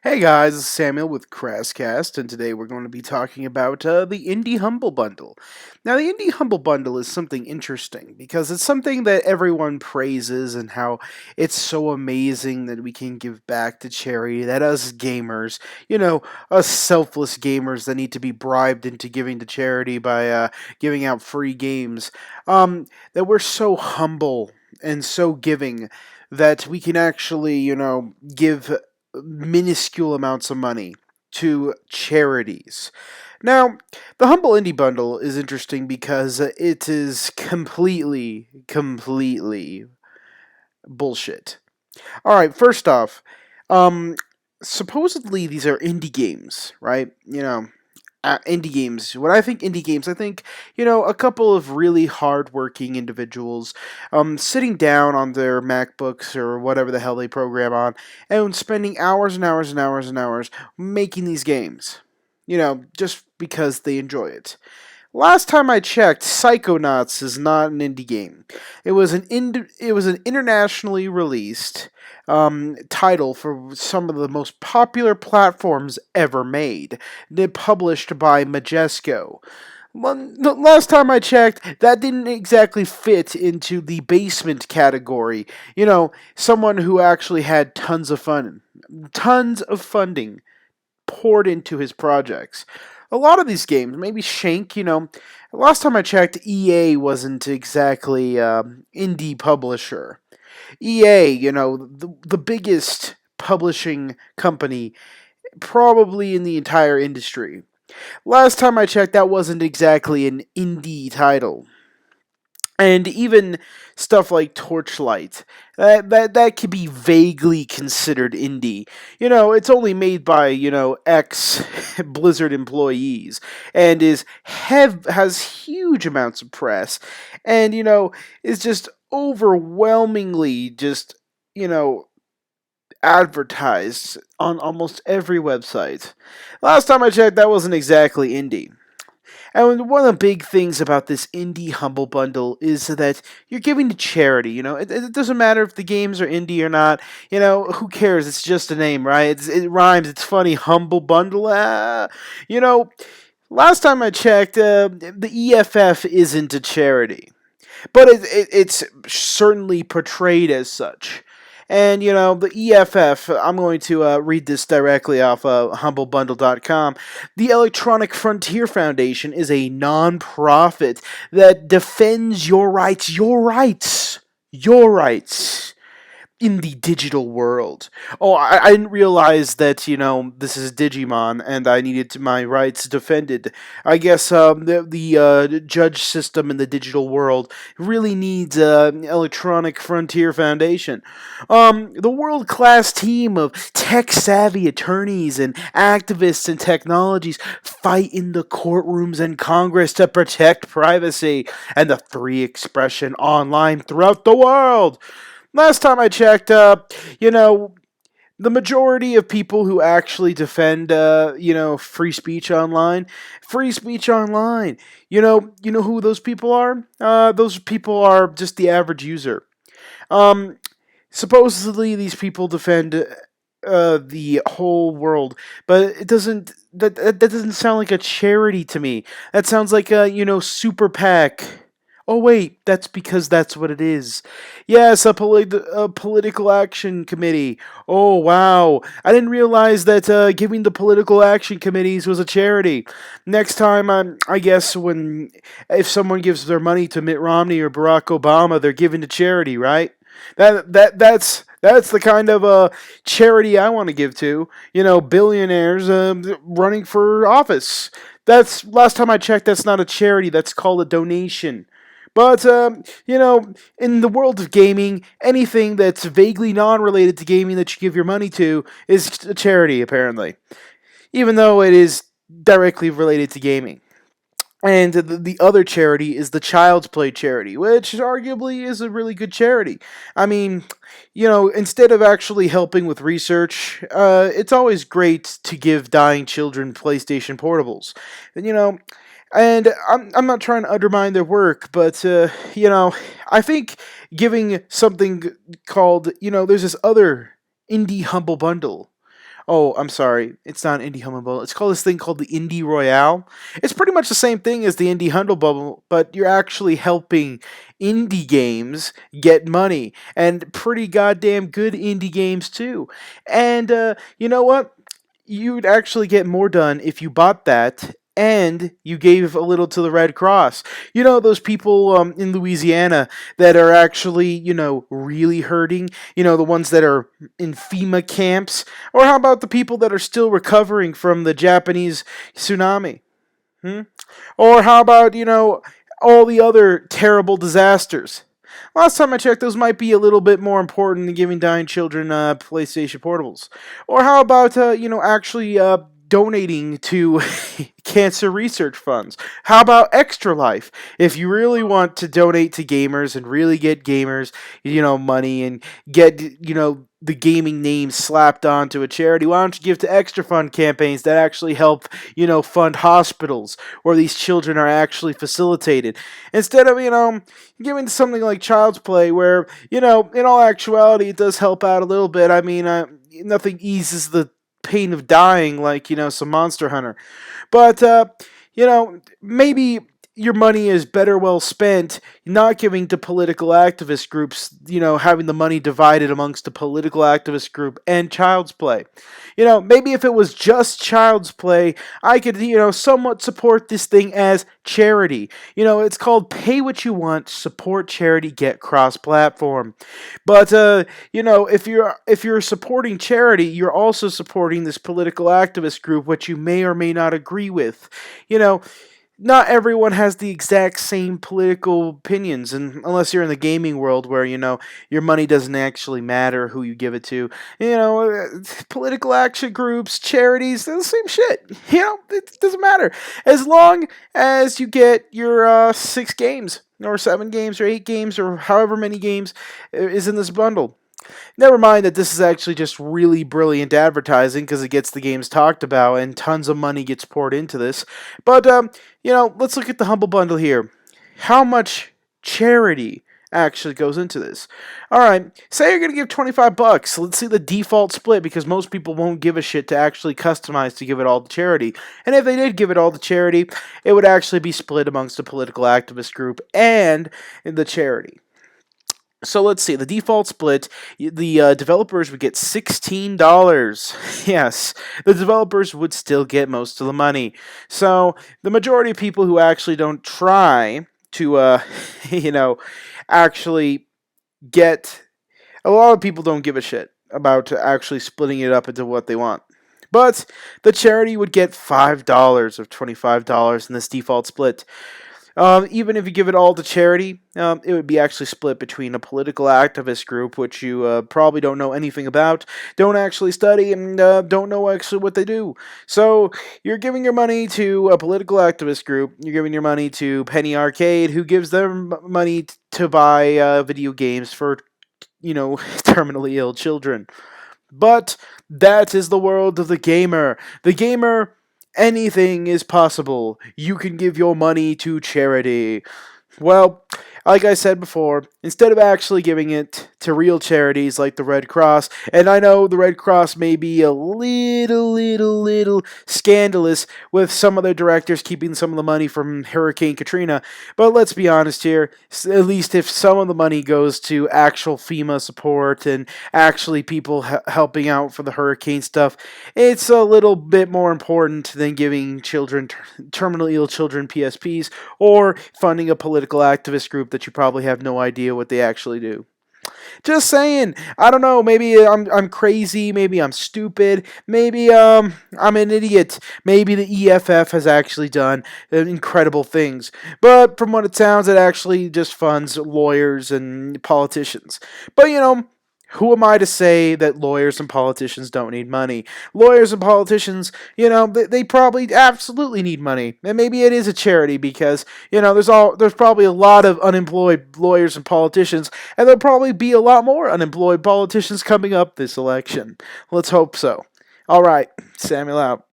Hey guys, it's Samuel with Crasscast, and today we're going to be talking about the Indie Humble Bundle. Now, the Indie Humble Bundle is something interesting because it's something that everyone praises and how it's so amazing that we can give back to charity, that us gamers, us selfless gamers that need to be bribed into giving to charity by giving out free games, that we're so humble and so giving that we can actually, give minuscule amounts of money to charities. Now, the Humble Indie Bundle is interesting because it is completely bullshit. All right, first off, um, supposedly these are indie games, right? Indie games. When I think indie games, I think, a couple of really hardworking individuals sitting down on their MacBooks or whatever the hell they program on and spending hours and hours and hours and hours making these games. Just because they enjoy it. Last time I checked, Psychonauts is not an indie game. It was an internationally released title for some of the most popular platforms ever made. Published by Majesco. Well, the last time I checked, that didn't exactly fit into the basement category. Someone who actually had tons of funding poured into his projects. A lot of these games, maybe Shank, last time I checked, EA wasn't exactly indie publisher. EA, the biggest publishing company probably in the entire industry. Last time I checked, that wasn't exactly an indie title. And even stuff like Torchlight, that could be vaguely considered indie. It's only made by ex Blizzard employees and has huge amounts of press, and is just overwhelmingly just advertised on almost every website. Last time I checked, that wasn't exactly indie. And one of the big things about this indie humble bundle is that you're giving to charity. It doesn't matter if the games are indie or not. Who cares? It's just a name, right? It rhymes. It's funny. Humble bundle. You know, last time I checked, the EFF isn't a charity, but it's certainly portrayed as such. And, the EFF, I'm going to read this directly off humblebundle.com. The Electronic Frontier Foundation is a non-profit that defends your rights in the digital world. Oh, I didn't realize that, this is Digimon and I needed my rights defended. I guess the judge system in the digital world really needs Electronic Frontier Foundation. The world class team of tech savvy attorneys and activists and technologies fight in the courtrooms and Congress to protect privacy and the free expression online throughout the world. Last time I checked, the majority of people who actually defend, free speech online, who those people are? Those people are just the average user. Um, Supposedly these people defend the whole world, but it doesn't. That doesn't sound like a charity to me. That sounds like a super PAC. Oh wait, that's because that's what it is. Yes, a political action committee. Oh wow, I didn't realize that giving the political action committees was a charity. Next time, I guess if someone gives their money to Mitt Romney or Barack Obama, they're giving to charity, right? That's the kind of charity I want to give to. Billionaires running for office. That's last time I checked. That's not a charity. That's called a donation. But, in the world of gaming, anything that's vaguely non related to gaming that you give your money to is a charity, apparently. Even though it is directly related to gaming. And the other charity is the Child's Play charity, which arguably is a really good charity. I mean, instead of actually helping with research, it's always great to give dying children PlayStation portables. And I'm not trying to undermine their work, but I think giving something called there's this other indie humble bundle. Oh, I'm sorry. It's not an indie humble bundle. It's called this thing called the Indie Royale. It's pretty much the same thing as the indie humble bundle, but you're actually helping indie games get money and pretty goddamn good indie games too. And you know what? You'd actually get more done if you bought that and you gave a little to the Red Cross. You know, those people in Louisiana that are actually, really hurting, the ones that are in FEMA camps? Or how about the people that are still recovering from the Japanese tsunami? Hmm? Or how about, all the other terrible disasters? Last time I checked, those might be a little bit more important than giving dying children PlayStation Portables. Or how about, actually donating to cancer research funds? How about Extra Life? If you really want to donate to gamers and really get gamers, money and get, the gaming name slapped onto a charity, why don't you give to Extra Fund campaigns that actually help, fund hospitals where these children are actually facilitated? Instead of, giving to something like Child's Play where, in all actuality, it does help out a little bit. I mean, nothing eases the pain of dying like, some Monster Hunter. But, maybe your money is better well spent not giving to political activist groups, having the money divided amongst the political activist group and Child's Play. Maybe if it was just Child's Play, I could, somewhat support this thing as charity. It's called pay what you want, support charity, get cross-platform. But if you're supporting charity, you're also supporting this political activist group, which you may or may not agree with. Not everyone has the exact same political opinions, and unless you're in the gaming world where your money doesn't actually matter who you give it to, political action groups, charities, they're the same shit. It doesn't matter as long as you get your 6 games or 7 games or 8 games or however many games is in this bundle. Never mind that this is actually just really brilliant advertising because it gets the games talked about and tons of money gets poured into this. But, let's look at the Humble Bundle here. How much charity actually goes into this? Alright, say you're going to give $25. Let's see the default split because most people won't give a shit to actually customize to give it all to charity. And if they did give it all to charity, it would actually be split amongst the political activist group and the charity. So let's see, the default split, the developers would get $16. Yes, the developers would still get most of the money. So the majority of people who actually don't try to, actually get, a lot of people don't give a shit about actually splitting it up into what they want. But the charity would get $5 of $25 in this default split. Even if you give it all to charity, it would be actually split between a political activist group, which you probably don't know anything about, don't actually study, and don't know actually what they do. So you're giving your money to a political activist group, you're giving your money to Penny Arcade, who gives them money to buy video games for, terminally ill children. But that is the world of the gamer. The gamer, anything is possible. You can give your money to charity. Well, like I said before, instead of actually giving it to real charities like the Red Cross, and I know the Red Cross may be a little scandalous with some of their directors keeping some of the money from Hurricane Katrina, but let's be honest here, at least if some of the money goes to actual FEMA support and actually people helping out for the hurricane stuff, it's a little bit more important than giving children, terminally ill children, PSPs, or funding a political activist group that you probably have no idea what they actually do. Just saying. I don't know. Maybe I'm crazy. Maybe I'm stupid. Maybe I'm an idiot. Maybe the EFF has actually done incredible things. But from what it sounds, it actually just funds lawyers and politicians. But who am I to say that lawyers and politicians don't need money? Lawyers and politicians, they probably absolutely need money. And maybe it is a charity because, there's probably a lot of unemployed lawyers and politicians, and there'll probably be a lot more unemployed politicians coming up this election. Let's hope so. All right, Samuel out.